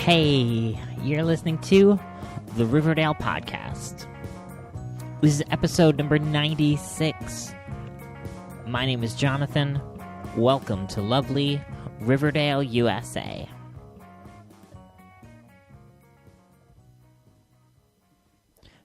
Hey, you're listening to the Riverdale podcast. This is episode number 96. My name is Jonathan. Welcome to lovely Riverdale, USA.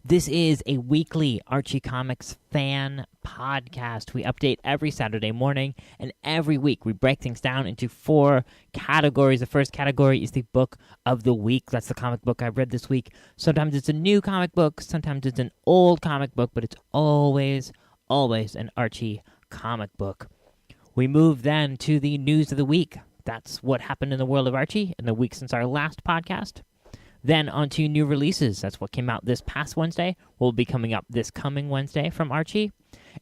This is a weekly Archie Comics fan podcast. We update every Saturday morning, and every week we break things down into 4 categories. The first category is the book of the week. That's the comic book I've read this week. Sometimes it's a new comic book, sometimes it's an old comic book, but it's always an Archie comic book. We move then to the news of the week. That's what happened in the world of Archie in the week since our last podcast. Then onto new releases. That's what came out this past Wednesday. Will be coming up this coming Wednesday from Archie.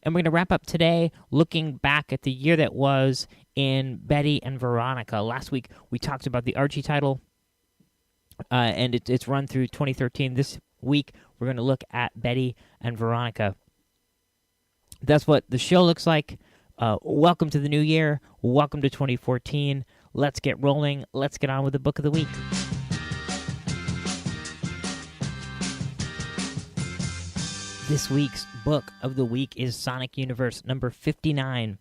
And we're going to wrap up today looking back at the year that was in Betty and Veronica. Last week we talked about the Archie title, and it's run through 2013. This week we're going to look at Betty and Veronica. That's what the show looks like. Welcome to the new year. Welcome to 2014. Let's get rolling. Let's get on with the book of the week. This week's book of the week is Sonic Universe number 59.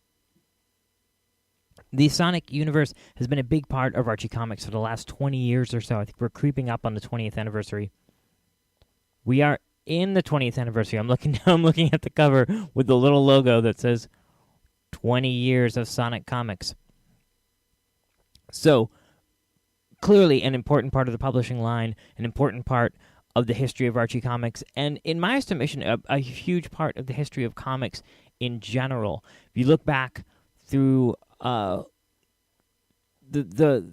The Sonic Universe has been a big part of Archie Comics for the last 20 years or so. I think we're creeping up on the 20th anniversary. We are in the 20th anniversary. I'm looking at the cover with the little logo that says 20 years of Sonic Comics. So, clearly an important part of the publishing line, an important part of the history of Archie Comics, and in my estimation, a huge part of the history of comics in general. If you look back through the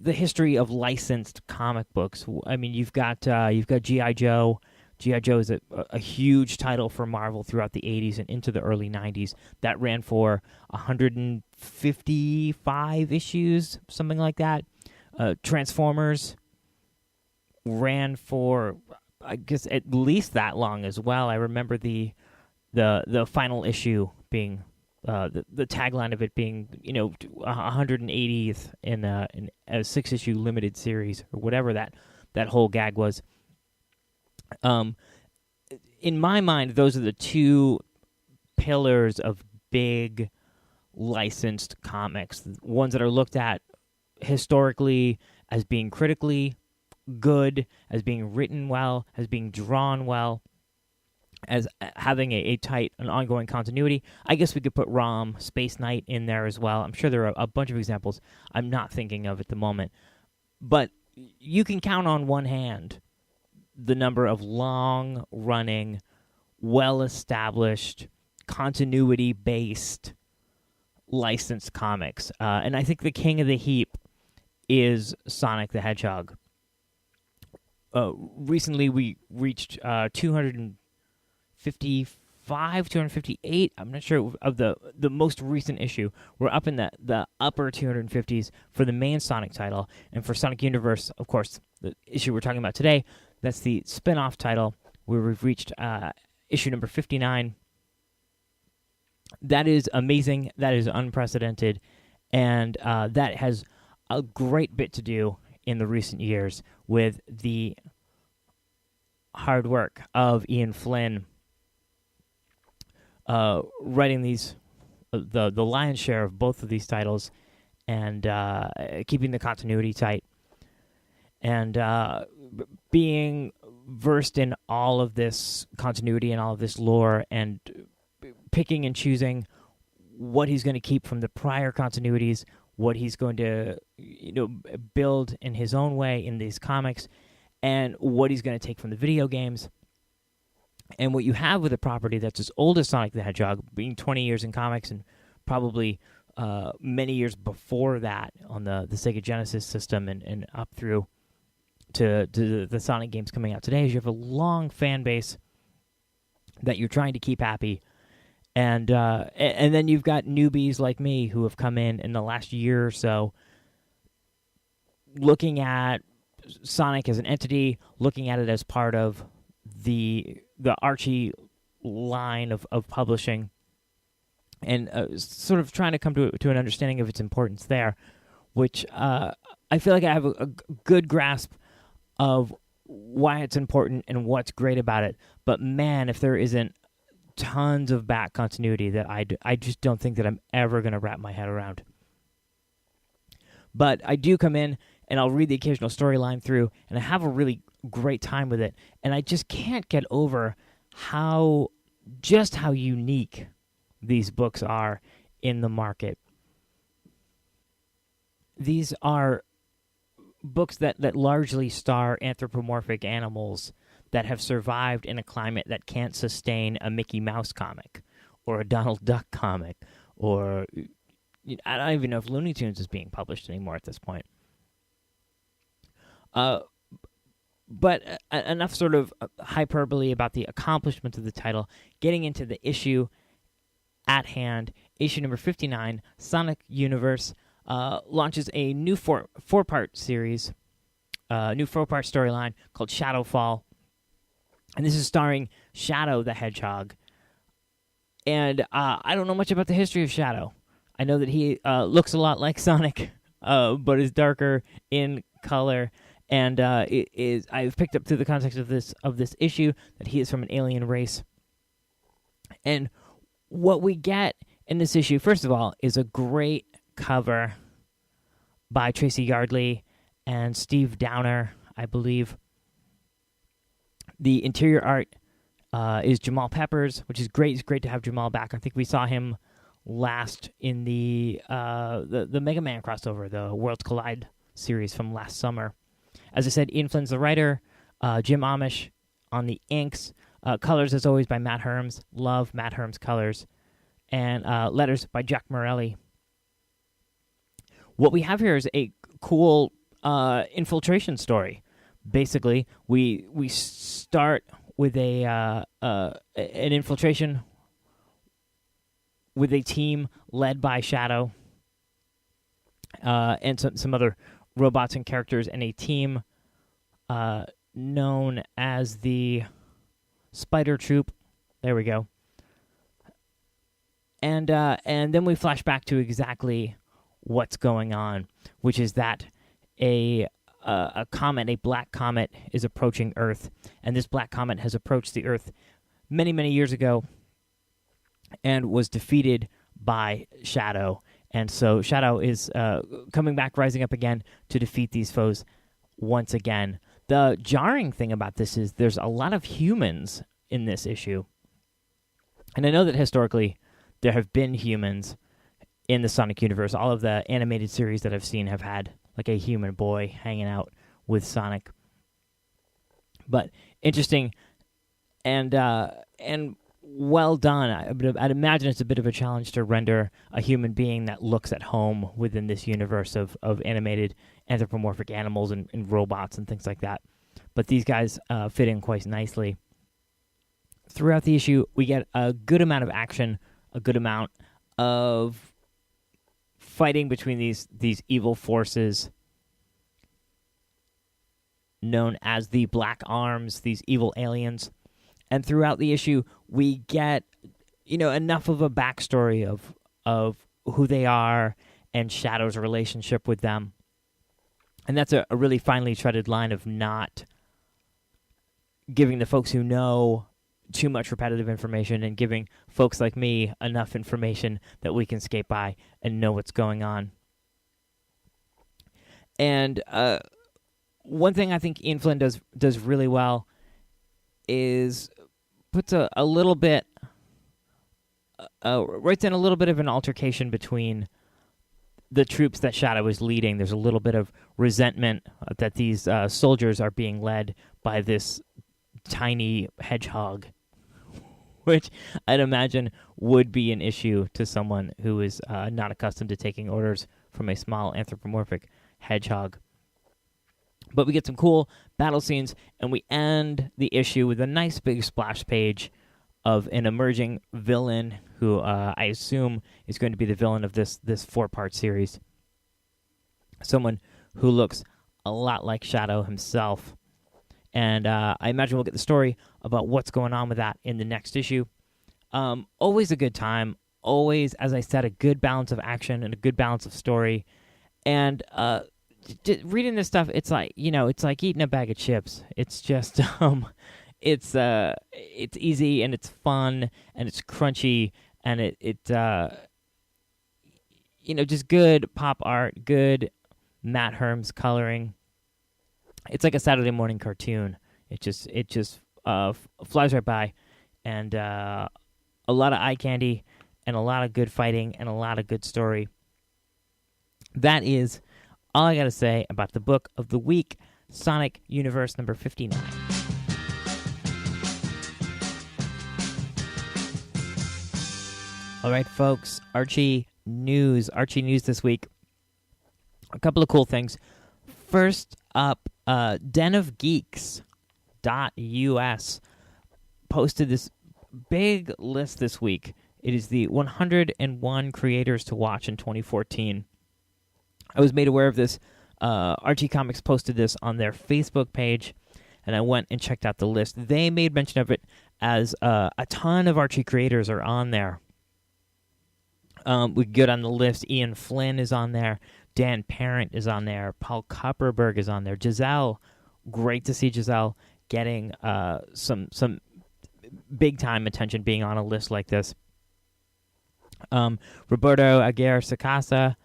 history of licensed comic books, I mean, you've got G.I. Joe. G.I. Joe is a huge title for Marvel throughout the 80s and into the early 90s. That ran for 155 issues, something like that. Transformers ran for, I guess, at least that long as well. I remember the final issue being the tagline of it being 180th in a 6-issue limited series or whatever that whole gag was. In my mind, those are the 2 pillars of big licensed comics, the ones that are looked at historically as being critically good, as being written well, as being drawn well, as having a tight and ongoing continuity. I guess we could put ROM, Space Knight in there as well. I'm sure there are a bunch of examples I'm not thinking of at the moment. But you can count on one hand the number of long-running, well-established, continuity-based licensed comics. And I think the king of the heap is Sonic the Hedgehog. Recently, we reached 255, 258. I'm not sure of the most recent issue. We're up in the upper 250s for the main Sonic title, and for Sonic Universe, of course, the issue we're talking about today. That's the spin-off title where we've reached issue number 59. That is amazing. That is unprecedented, and that has a great bit to do in the recent years with the hard work of Ian Flynn writing these the lion's share of both of these titles and keeping the continuity tight and being versed in all of this continuity and all of this lore and picking and choosing what he's going to keep from the prior continuities, what he's going to build in his own way in these comics, and what he's going to take from the video games. And what you have with a property that's as old as Sonic the Hedgehog, being 20 years in comics and probably many years before that on the Sega Genesis system and up through to the Sonic games coming out today, is you have a long fan base that you're trying to keep happy. And then you've got newbies like me who have come in the last year or so looking at Sonic as an entity, looking at it as part of the Archie line of publishing, and sort of trying to come to an understanding of its importance there, which I feel like I have a good grasp of why it's important and what's great about it. But man, if there isn't tons of back continuity that I just don't think that I'm ever going to wrap my head around. But I do come in and I'll read the occasional storyline through, and I have a really great time with it. And I just can't get over how unique these books are in the market. These are books that largely star anthropomorphic animals that have survived in a climate that can't sustain a Mickey Mouse comic or a Donald Duck comic, or I don't even know if Looney Tunes is being published anymore at this point. But enough sort of hyperbole about the accomplishments of the title. Getting into the issue at hand, issue number 59, Sonic Universe, launches a new four-part series, new four-part storyline called Shadowfall. And this is starring Shadow the Hedgehog. And I don't know much about the history of Shadow. I know that he looks a lot like Sonic, but is darker in color. And I've picked up through the context of this issue that he is from an alien race. And what we get in this issue, first of all, is a great cover by Tracy Yardley and Steve Downer, I believe. The interior art is Jamal Peppers, which is great. It's great to have Jamal back. I think we saw him last in the Mega Man crossover, the Worlds Collide series from last summer. As I said, Ian Flynn's the writer, Jim Amish on the inks, colors as always by Matt Herms. Love Matt Herms' colors, and letters by Jack Morelli. What we have here is a cool infiltration story. Basically, we start with an infiltration with a team led by Shadow and some other robots and characters, and a team known as the Spider Troop. There we go. And then we flash back to exactly what's going on, which is that a comet, a black comet, is approaching Earth, and this black comet has approached the Earth many, many years ago and was defeated by Shadow. And so Shadow is coming back, rising up again to defeat these foes once again. The jarring thing about this is there's a lot of humans in this issue. And I know that historically there have been humans in the Sonic universe. All of the animated series that I've seen have had like a human boy hanging out with Sonic. But interesting and well done. I'd imagine it's a bit of a challenge to render a human being that looks at home within this universe of animated anthropomorphic animals and robots and things like that. But these guys fit in quite nicely. Throughout the issue, we get a good amount of action, a good amount of fighting between these evil forces known as the Black Arms, these evil aliens. And throughout the issue, we get, enough of a backstory of who they are and Shadow's relationship with them. And that's a really finely treaded line of not giving the folks who know too much repetitive information and giving folks like me enough information that we can skate by and know what's going on. And one thing I think Ian Flynn does really well is puts a little bit, writes in a little bit of an altercation between the troops that Shadow is leading. There's a little bit of resentment that these soldiers are being led by this tiny hedgehog, which I'd imagine would be an issue to someone who is not accustomed to taking orders from a small anthropomorphic hedgehog. But we get some cool battle scenes, and we end the issue with a nice big splash page of an emerging villain who I assume is going to be the villain of this four-part series. Someone who looks a lot like Shadow himself. And I imagine we'll get the story about what's going on with that in the next issue. Always a good time. Always, as I said, a good balance of action and a good balance of story. And reading this stuff, it's like it's like eating a bag of chips. It's just it's easy and it's fun and it's crunchy and just good pop art, good Matt Herm's coloring. It's like a Saturday morning cartoon. It just flies right by, and a lot of eye candy and a lot of good fighting and a lot of good story. That is all I got to say about the book of the week, Sonic Universe number 59. All right, folks, Archie news this week. A couple of cool things. First up, denofgeeks.us posted this big list this week. It is the 101 creators to watch in 2014. I was made aware of this. Archie Comics posted this on their Facebook page, and I went and checked out the list. They made mention of it as a ton of Archie creators are on there. We get on the list. Ian Flynn is on there. Dan Parent is on there. Paul Kupperberg is on there. Giselle, great to see Giselle getting some big-time attention being on a list like this. Roberto Aguirre-Sacasa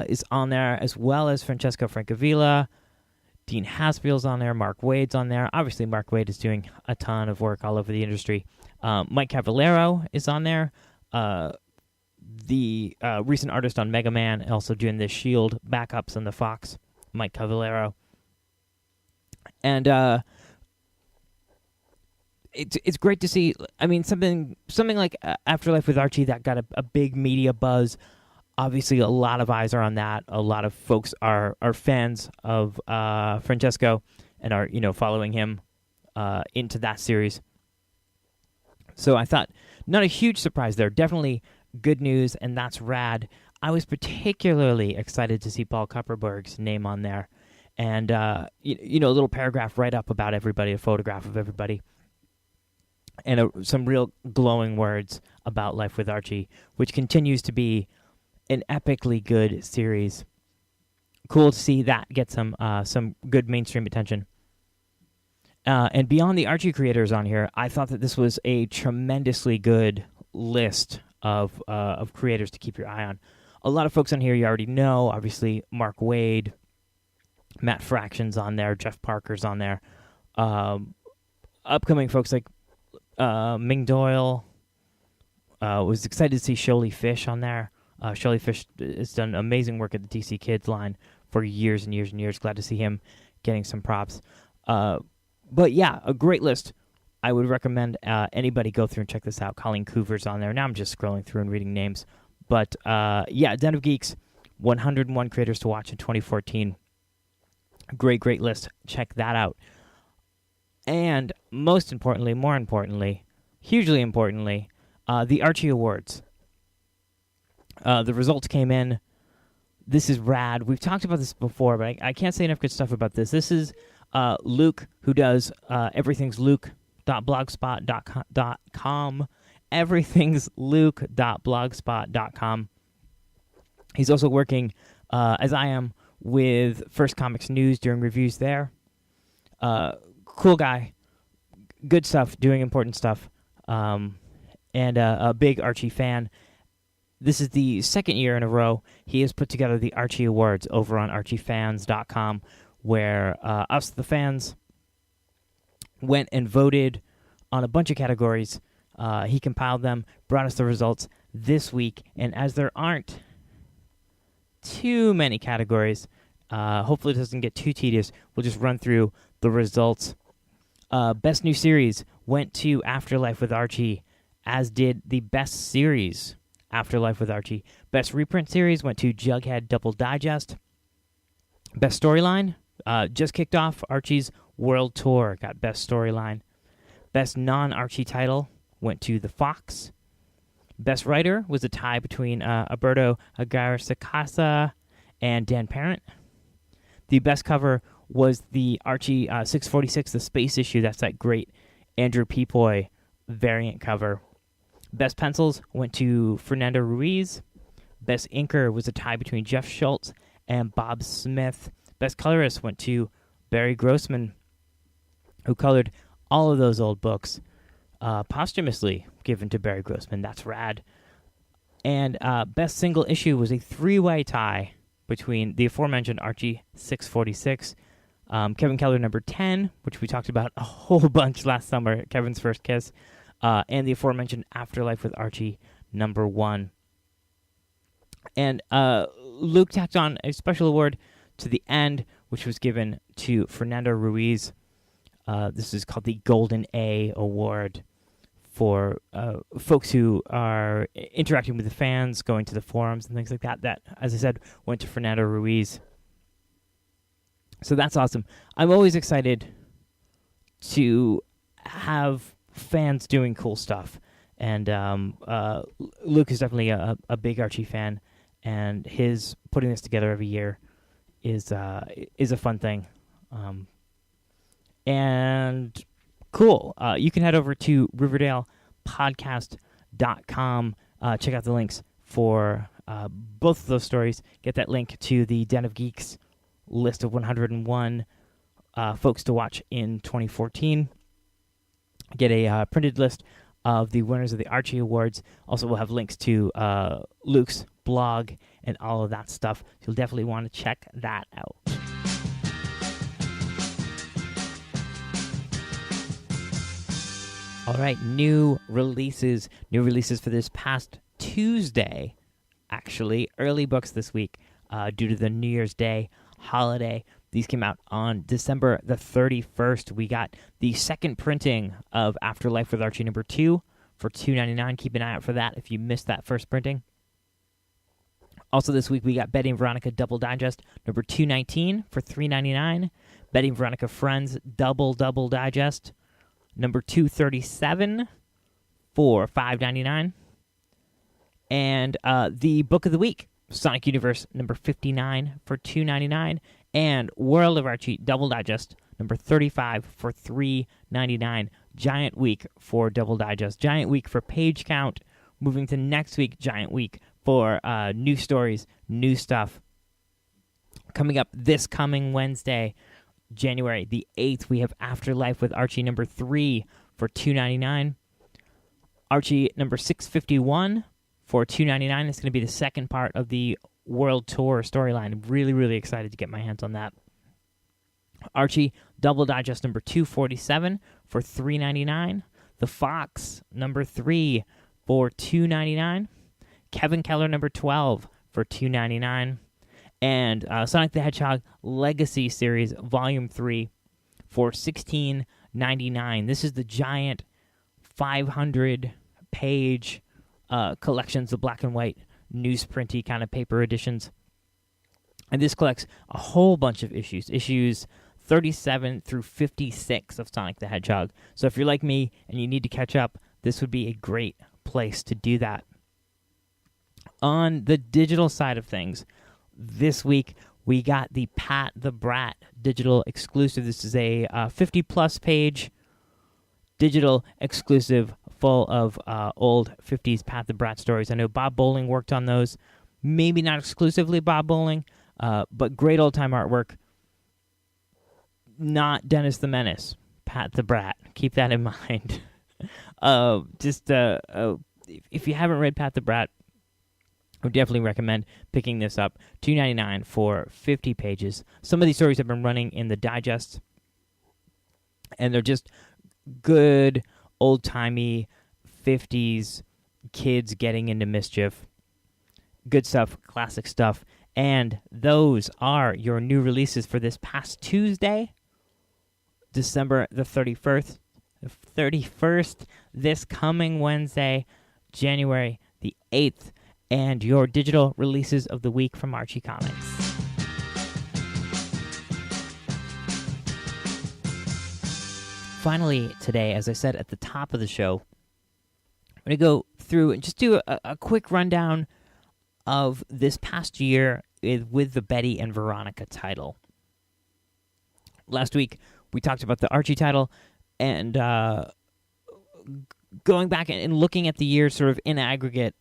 is on there, as well as Francesco Francavilla. Dean Haspel's on there. Mark Wade's on there. Obviously, Mark Wade is doing a ton of work all over the industry. Mike Cavallero is on there. The recent artist on Mega Man, also doing the Shield backups on the Fox, Mike Cavallero. And it's great to see. I mean, something like Afterlife with Archie that got a big media buzz. Obviously, a lot of eyes are on that. A lot of folks are fans of Francesco and are following him into that series. So I thought, not a huge surprise there. Definitely good news, and that's rad. I was particularly excited to see Paul Kupperberg's name on there, and a little paragraph right up about everybody, a photograph of everybody, and some real glowing words about Life with Archie, which continues to be an epically good series. Cool to see that get some good mainstream attention. And beyond the Archie creators on here, I thought that this was a tremendously good list of creators to keep your eye on. A lot of folks on here you already know. Obviously, Mark Wade, Matt Fraction's on there, Jeff Parker's on there. Upcoming folks like Ming Doyle. Was excited to see Sholey Fish on there. Sholey Fish has done amazing work at the DC Kids line for years and years and years. Glad to see him getting some props. But yeah, a great list. I would recommend anybody go through and check this out. Colleen Coover's on there. Now I'm just scrolling through and reading names. But yeah, Den of Geeks, 101 creators to watch in 2014. Great list. Check that out. And more importantly, hugely importantly, the Archie Awards. The results came in. This is rad. We've talked about this before, but I can't say enough good stuff about this. This is Luke, who does everythingsluke.blogspot.com. everythingsluke.blogspot.com. He's also working, as I am, with First Comics News during reviews there. Cool guy. Good stuff, doing important stuff. And a big Archie fan. This is the second year in a row he has put together the Archie Awards over on archiefans.com, where us, the fans, went and voted on a bunch of categories. He compiled them, brought us the results this week, and as there aren't too many categories, hopefully it doesn't get too tedious, we'll just run through the results. Best New Series went to Afterlife with Archie, as did the Best Series, Afterlife with Archie. Best Reprint Series went to Jughead Double Digest. Best Storyline just kicked off. Archie's World Tour got Best Storyline. Best Non-Archie title went to The Fox. Best Writer was a tie between Alberto Aguirre-Sacasa and Dan Parent. The best cover was the Archie 646, the space issue. That's that great Andrew Peepoy variant cover. Best Pencils went to Fernando Ruiz. Best Inker was a tie between Jeff Schultz and Bob Smith. Best colorist went to Barry Grossman, who colored all of those old books, posthumously given to Barry Grossman. That's rad. And best single issue was a three-way tie between the aforementioned Archie 646, Kevin Keller number 10, which we talked about a whole bunch last summer, Kevin's First Kiss, and the aforementioned Afterlife with Archie number 1. And Luke tacked on a special award to the end, which was given to Fernando Ruiz. This is called the Golden A Award for folks who are interacting with the fans, going to the forums and things like that. That, as I said, went to Fernando Ruiz. So that's awesome. I'm always excited to have fans doing cool stuff. And Luke is definitely a big Archie fan, and his putting this together every year is a fun thing. And cool. You can head over to RiverdalePodcast.com. Check out the links for both of those stories. Get that link to the Den of Geeks list of 101 folks to watch in 2014. Get a printed list of the winners of the Archie Awards. Also, we'll have links to Luke's blog and all of that stuff. So you'll definitely want to check that out. All right, new releases for this past Tuesday, actually. Early books this week due to the New Year's Day holiday. These came out on December the 31st. We got the second printing of Afterlife with Archie number 2 for $2.99. Keep an eye out for that if you missed that first printing. Also this week, we got Betty and Veronica Double Digest number 219 for $3.99. Betty and Veronica Friends Double Digest number 237 for $5.99. And the book of the week, Sonic Universe number 59 for $2.99. And World of Archie Double Digest number 35 for $3.99. Giant week for Double Digest. Giant week for page count. Moving to next week, giant week for new stories, new stuff. Coming up this coming Wednesday, January the 8th, we have Afterlife with Archie number 3 for $2.99. Archie number 651 for $2.99. It's going to be the second part of the World Tour storyline. I'm really, really excited to get my hands on that. Archie Double Digest number 247 for $3.99. The Fox number 3 for $2.99. Kevin Keller number 12 for $2.99. And Sonic the Hedgehog Legacy Series Volume 3 for $16.99. This is the giant 500-page collections of black and white newsprinty kind of paper editions. And this collects a whole bunch of issues 37 through 56 of Sonic the Hedgehog. So if you're like me and you need to catch up, this would be a great place to do that. On the digital side of things, this week we got the Pat the Brat digital exclusive. This is a 50-plus page digital exclusive full of old 50s Pat the Brat stories. I know Bob Bowling worked on those. Maybe not exclusively Bob Bowling, but great old-time artwork. Not Dennis the Menace, Pat the Brat. Keep that in mind. If you haven't read Pat the Brat, I would definitely recommend picking this up. $2.99 for 50 pages. Some of these stories have been running in the digest, and they're just good, old-timey 50s kids getting into mischief. Good stuff, classic stuff. And those are your new releases for this past Tuesday, December the 31st. This coming Wednesday, January the 8th. And your digital releases of the week from Archie Comics. Finally, today, as I said at the top of the show, I'm going to go through and just do a quick rundown of this past year with the Betty and Veronica title. Last week, we talked about the Archie title, and going back and looking at the year sort of in aggregate,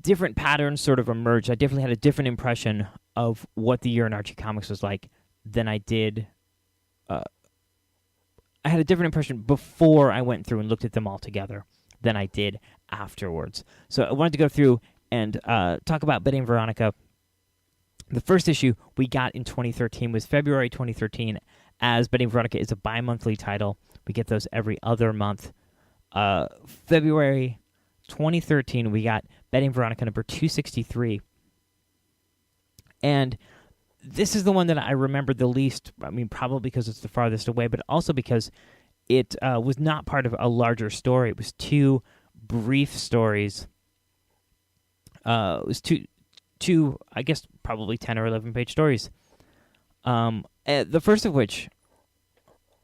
different patterns sort of emerged. I definitely had a different impression of what the year in Archie Comics was like than I did. I had a different impression before I went through and looked at them all together than I did afterwards. So I wanted to go through and talk about Betty and Veronica. The first issue we got in 2013 was February 2013, as Betty and Veronica is a bi-monthly title. We get those every other month. February 2013, we got Betty and Veronica number 263. And this is the one that I remember the least, I mean, probably because it's the farthest away, but also because it was not part of a larger story. It was two brief stories. It was two, I guess, probably 10 or 11-page stories. The first of which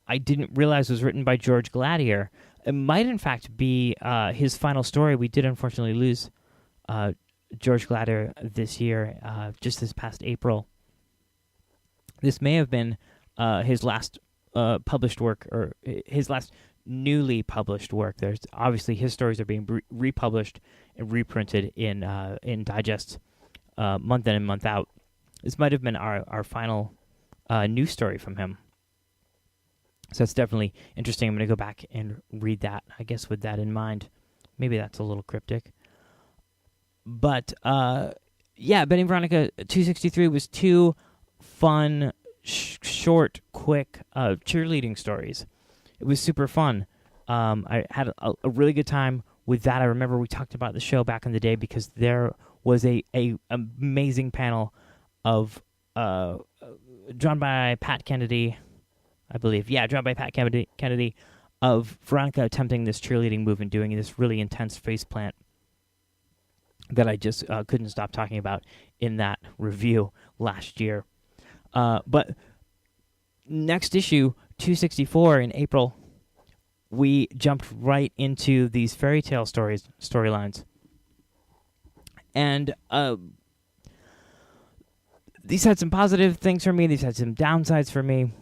I didn't realize was written by George Gladier. It might, in fact, be his final story. We did, unfortunately, lose George Gladier this year, just this past April. This may have been his last published work, or his last newly published work. There's obviously his stories are being republished and reprinted in digests month in and month out. This might have been our final news story from him. So it's definitely interesting. I'm going to go back and read that, I guess, with that in mind. Maybe that's a little cryptic. But, yeah, Betty and Veronica 263 was two fun, short, quick cheerleading stories. It was super fun. I had a really good time with that. I remember we talked about the show back in the day because there was a amazing panel of drawn by Pat Kennedy, I believe. Yeah, drawn by Pat Kennedy of Veronica attempting this cheerleading move and doing this really intense faceplant that I just couldn't stop talking about in that review last year. But next issue, 264 in April, we jumped right into these fairy tale storylines. And these had some positive things for me. These had some downsides for me.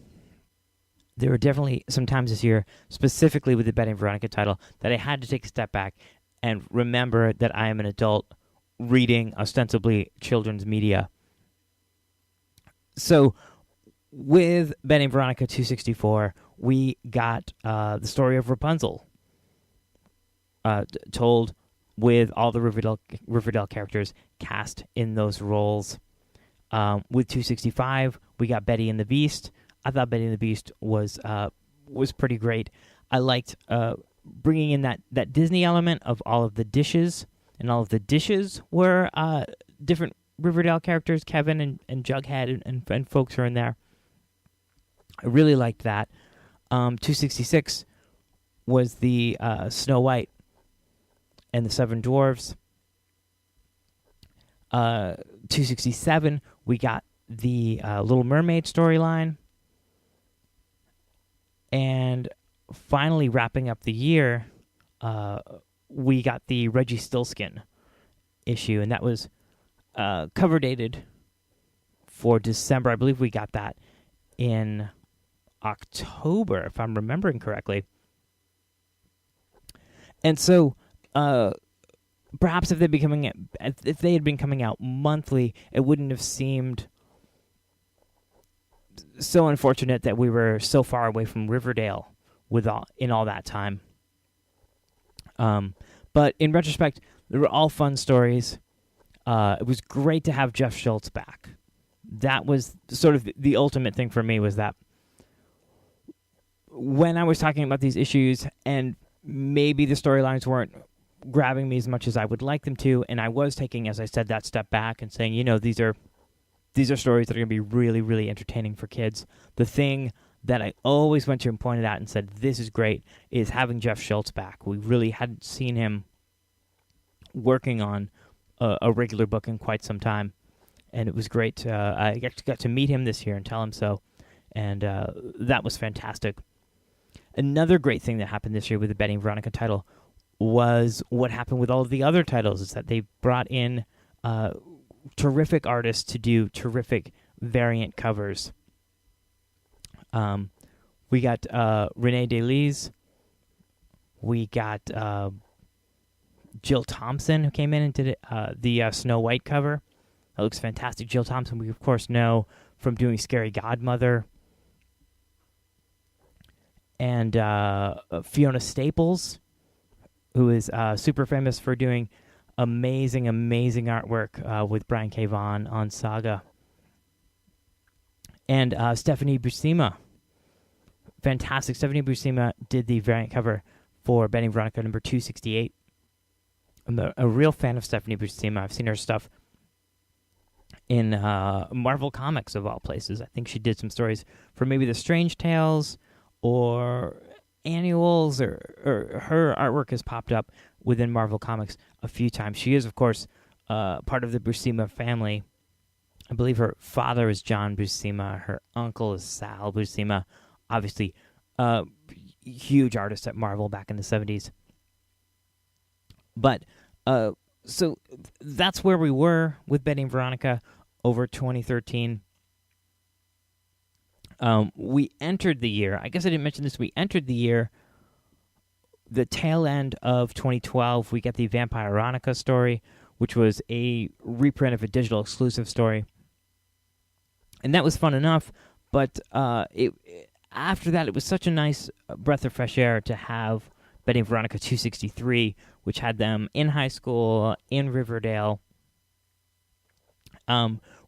There were definitely some times this year, specifically with the Betty and Veronica title, that I had to take a step back and remember that I am an adult reading ostensibly children's media. So with Betty and Veronica 264, we got the story of Rapunzel told with all the Riverdale characters cast in those roles. With 265, we got Betty and the Beast. I thought Betty and the Beast was pretty great. I liked bringing in that Disney element of all of the dishes, and all of the dishes were different Riverdale characters. Kevin and Jughead and folks are in there. I really liked that. 266 was the Snow White and the Seven Dwarfs. 267, we got the Little Mermaid storyline. And finally, wrapping up the year, we got the Reggie Stillskin issue, and that was cover dated for December. I believe we got that in October, if I'm remembering correctly. And so, perhaps if they had been coming out monthly, it wouldn't have seemed so unfortunate that we were so far away from Riverdale in all that time. But in retrospect, they were all fun stories. It was great to have Jeff Schultz back. That was sort of the ultimate thing for me, was that when I was talking about these issues and maybe the storylines weren't grabbing me as much as I would like them to, and I was taking, as I said, that step back and saying, these are stories that are going to be really, really entertaining for kids. The thing that I always went to and pointed out and said, this is great, is having Jeff Schultz back. We really hadn't seen him working on a regular book in quite some time, and it was great. I got to meet him this year and tell him so, and that was fantastic. Another great thing that happened this year with the Betty and Veronica title was what happened with all of the other titles, is that they brought in terrific artists to do terrific variant covers. We got Renee DeLise. We got Jill Thompson, who came in and did the Snow White cover. That looks fantastic. Jill Thompson, we of course know from doing Scary Godmother. And Fiona Staples, who is super famous for doing amazing artwork with Brian K. Vaughan on Saga. And Stephanie Buscema. Fantastic. Stephanie Buscema did the variant cover for Betty and Veronica number 268. I'm a real fan of Stephanie Buscema. I've seen her stuff in Marvel Comics, of all places. I think she did some stories for maybe the Strange Tales or annuals, or her artwork has popped up within Marvel Comics a few times. She is, of course, part of the Buscema family. I believe her father is John Buscema. Her uncle is Sal Buscema. Obviously, huge artist at Marvel back in the 70s. But, so that's where we were with Betty and Veronica over 2013. We entered the year, I guess I didn't mention this, we entered the year, the tail end of 2012, we get the Vampire Veronica story, which was a reprint of a digital exclusive story. And that was fun enough, but after that, it was such a nice breath of fresh air to have Betty and Veronica 263, which had them in high school, in Riverdale,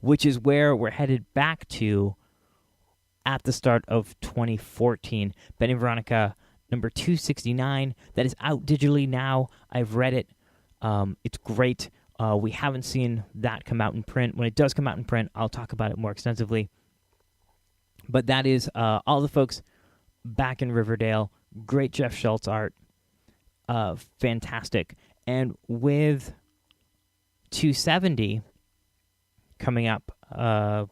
which is where we're headed back to at the start of 2014. Betty and Veronica number 269, that is out digitally now. I've read it. It's great. We haven't seen that come out in print. When it does come out in print, I'll talk about it more extensively. But that is all the folks back in Riverdale. Great Jeff Schultz art. Fantastic. And with 270 coming up, I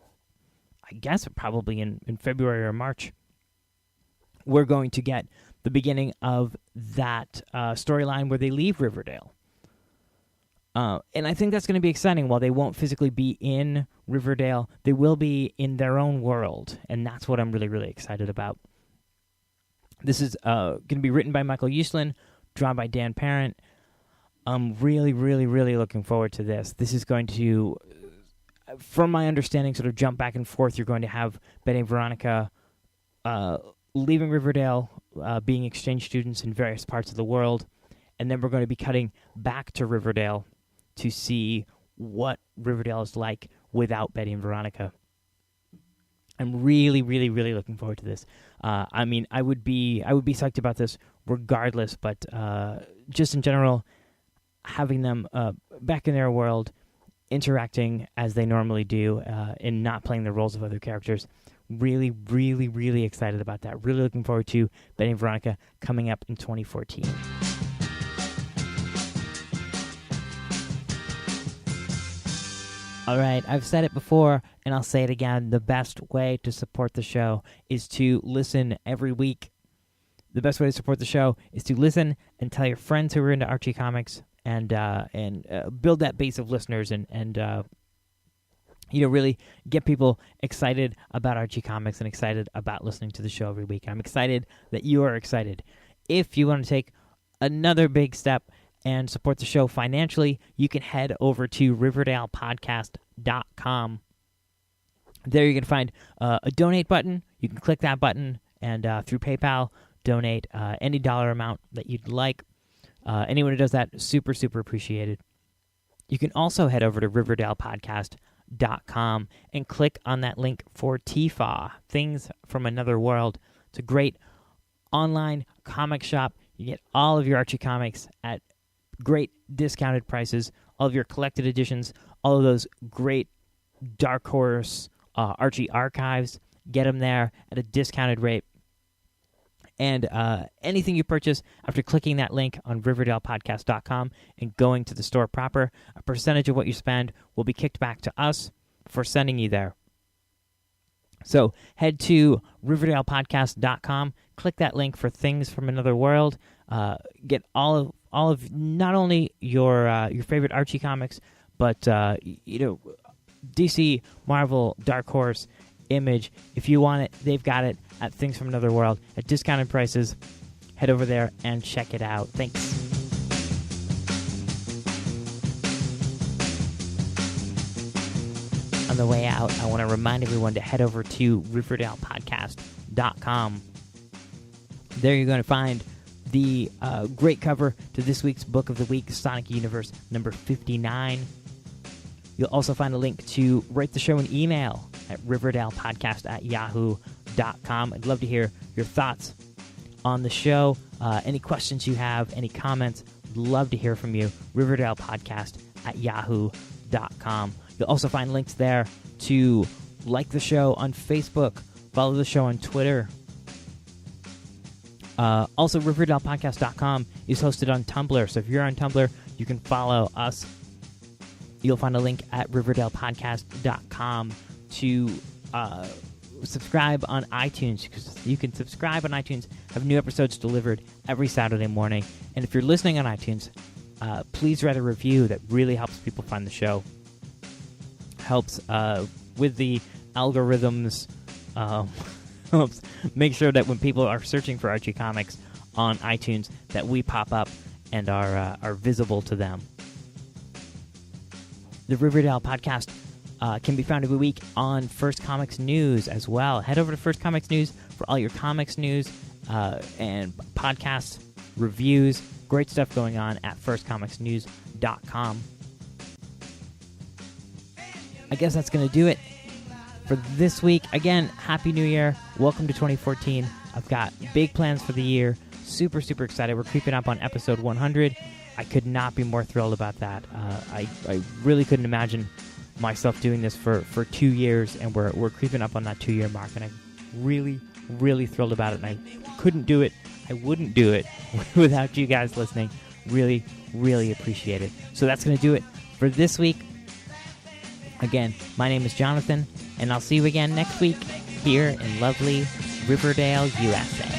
guess probably in February or March, we're going to get the beginning of that storyline where they leave Riverdale. And I think that's going to be exciting. While they won't physically be in Riverdale, they will be in their own world, and that's what I'm really excited about. This is going to be written by Michael Uslan, drawn by Dan Parent. I'm really looking forward to this. This is going to, from my understanding, sort of jump back and forth. You're going to have Betty and Veronica leaving Riverdale, being exchange students in various parts of the world, and then we're going to be cutting back to Riverdale to see what Riverdale is like without Betty and Veronica. I'm really looking forward to this. I mean, I would be psyched about this regardless, but just in general, having them back in their world, interacting as they normally do, and not playing the roles of other characters. Really excited about that. Really looking forward to Betty and Veronica coming up in 2014. All right, I've said it before, and I'll say it again. The best way to support the show is to listen every week. The best way to support the show is to listen and tell your friends who are into Archie comics, and build that base of listeners, and really get people excited about Archie comics and excited about listening to the show every week. I'm excited that you are excited. If you want to take another big step and support the show financially, you can head over to RiverdalePodcast.com. There you can find a donate button. You can click that button and through PayPal, donate any dollar amount that you'd like. Anyone who does that, super appreciated. You can also head over to RiverdalePodcast.com and click on that link for TFA, Things from Another World. It's a great online comic shop. You get all of your Archie comics at great discounted prices, all of your collected editions, all of those great Dark Horse Archie archives. Get them there at a discounted rate. And anything you purchase after clicking that link on RiverdalePodcast.com and going to the store proper, a percentage of what you spend will be kicked back to us for sending you there. So head to RiverdalePodcast.com, click that link for Things from Another World, get all of not only your favorite Archie comics, but DC, Marvel, Dark Horse, Image. If you want it, they've got it at Things from Another World at discounted prices. Head over there and check it out. Thanks. the way out, I want to remind everyone to head over to RiverdalePodcast.com. There you're going to find the great cover to this week's Book of the Week, Sonic Universe number 59. You'll also find a link to write the show an email at RiverdalePodcast@yahoo.com. I'd love to hear your thoughts on the show. Any questions you have, any comments, love to hear from you. RiverdalePodcast@yahoo.com. You'll also find links there to like the show on Facebook, follow the show on Twitter. Also, RiverdalePodcast.com is hosted on Tumblr, so if you're on Tumblr, you can follow us. You'll find a link at RiverdalePodcast.com to subscribe on iTunes, because you can subscribe on iTunes, have new episodes delivered every Saturday morning. And if you're listening on iTunes, please write a review. That really helps people find the show. Helps with the algorithms. Helps make sure that when people are searching for Archie Comics on iTunes, that we pop up and are visible to them. The Riverdale podcast can be found every week on First Comics News as well. Head over to First Comics News for all your comics news and podcasts, reviews, great stuff going on at firstcomicsnews.com. I guess that's going to do it for this week. Again, Happy New Year. Welcome to 2014. I've got big plans for the year. Super, super excited. We're creeping up on episode 100. I could not be more thrilled about that. I really couldn't imagine myself doing this for 2 years, and we're creeping up on that 2-year mark, and I'm really, really thrilled about it, and I couldn't do it. I wouldn't do it without you guys listening. Really, really appreciate it. So that's going to do it for this week. Again, my name is Jonathan, and I'll see you again next week here in lovely Riverdale, USA.